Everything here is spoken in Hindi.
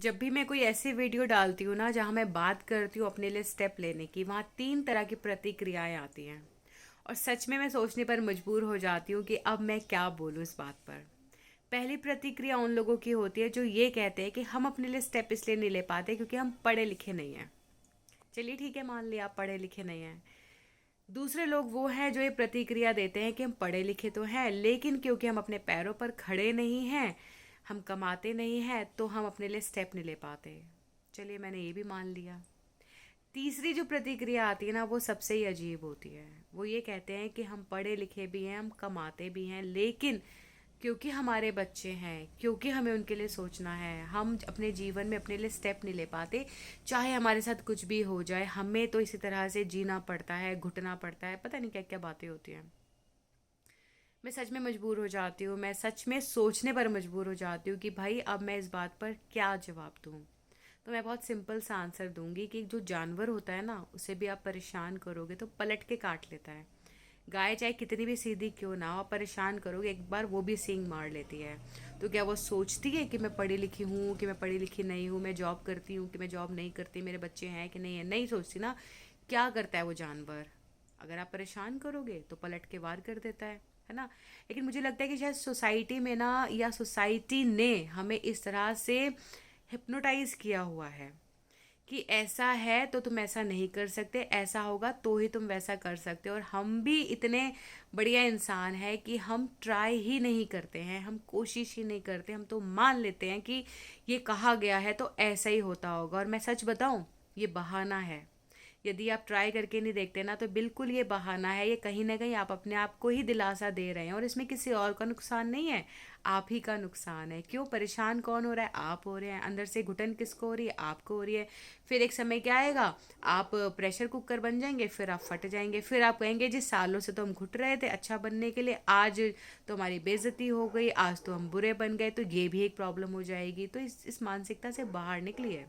जब भी मैं कोई ऐसी वीडियो डालती हूँ ना जहाँ मैं बात करती हूँ अपने लिए स्टेप लेने की, वहाँ 3 तरह की प्रतिक्रियाएं आती हैं। और सच में मैं सोचने पर मजबूर हो जाती हूँ कि अब मैं क्या बोलूँ इस बात पर। पहली प्रतिक्रिया उन लोगों की होती है जो ये कहते हैं कि हम अपने लिए स्टेप इसलिए नहीं ले पाते क्योंकि हम पढ़े लिखे नहीं हैं। चलिए ठीक है, मान लिया आप पढ़े लिखे नहीं हैं। दूसरे लोग वो हैं जो ये प्रतिक्रिया देते हैं कि हम पढ़े लिखे तो हैं, लेकिन क्योंकि हम अपने पैरों पर खड़े नहीं हैं, हम कमाते नहीं हैं, तो हम अपने लिए स्टेप नहीं ले पाते। चलिए मैंने ये भी मान लिया। तीसरी जो प्रतिक्रिया आती है ना, वो सबसे ही अजीब होती है। वो ये कहते हैं कि हम पढ़े लिखे भी हैं, हम कमाते भी हैं, लेकिन क्योंकि हमारे बच्चे हैं, क्योंकि हमें उनके लिए सोचना है, हम अपने जीवन में अपने लिए स्टेप नहीं ले पाते। चाहे हमारे साथ कुछ भी हो जाए, हमें तो इसी तरह से जीना पड़ता है, घुटना पड़ता है, पता नहीं क्या क्या बातें होती हैं। मैं सच में मजबूर हो जाती हूँ, मैं सच में सोचने पर मजबूर हो जाती हूँ कि भाई अब मैं इस बात पर क्या जवाब दूँ। तो मैं बहुत सिंपल सा आंसर दूंगी कि जो जानवर होता है ना, उसे भी आप परेशान करोगे तो पलट के काट लेता है। गाय चाहे कितनी भी सीधी क्यों ना हो, परेशान करोगे एक बार वो भी सींग मार लेती है। तो क्या वो सोचती है कि मैं पढ़ी लिखी हूँ कि मैं पढ़ी लिखी नहीं हूँ, मैं जॉब करती हूँ कि मैं जॉब नहीं करती, मेरे बच्चे हैं कि नहीं है? नहीं सोचती ना। क्या करता है वो जानवर? अगर आप परेशान करोगे तो पलट के वार कर देता है ना। लेकिन मुझे लगता है कि शायद सोसाइटी में ना, या सोसाइटी ने हमें इस तरह से हिप्नोटाइज किया हुआ है कि ऐसा है तो तुम ऐसा नहीं कर सकते, ऐसा होगा तो ही तुम वैसा कर सकते हो। और हम भी इतने बढ़िया इंसान हैं कि हम ट्राई ही नहीं करते हैं, हम कोशिश ही नहीं करते, हम तो मान लेते हैं कि ये कहा गया है तो ऐसा ही होता होगा। और मैं सच बताऊं, ये बहाना है। यदि आप ट्राई करके नहीं देखते ना, तो बिल्कुल ये बहाना है। ये कहीं ना कहीं आप अपने आप को ही दिलासा दे रहे हैं, और इसमें किसी और का नुकसान नहीं है, आप ही का नुकसान है। क्यों परेशान कौन हो रहा है? आप हो रहे हैं। अंदर से घुटन किसको हो रही है? आपको हो रही है। फिर एक समय क्या आएगा, आप प्रेशर कुकर बन जाएंगे, फिर आप फट जाएंगे, फिर आप कहेंगे जी सालों से तो हम घुट रहे थे अच्छा बनने के लिए, आज तो हमारी बेइज्जती हो गई, आज तो हम बुरे बन गए। तो ये भी एक प्रॉब्लम हो जाएगी। तो इस मानसिकता से बाहर निकलिए।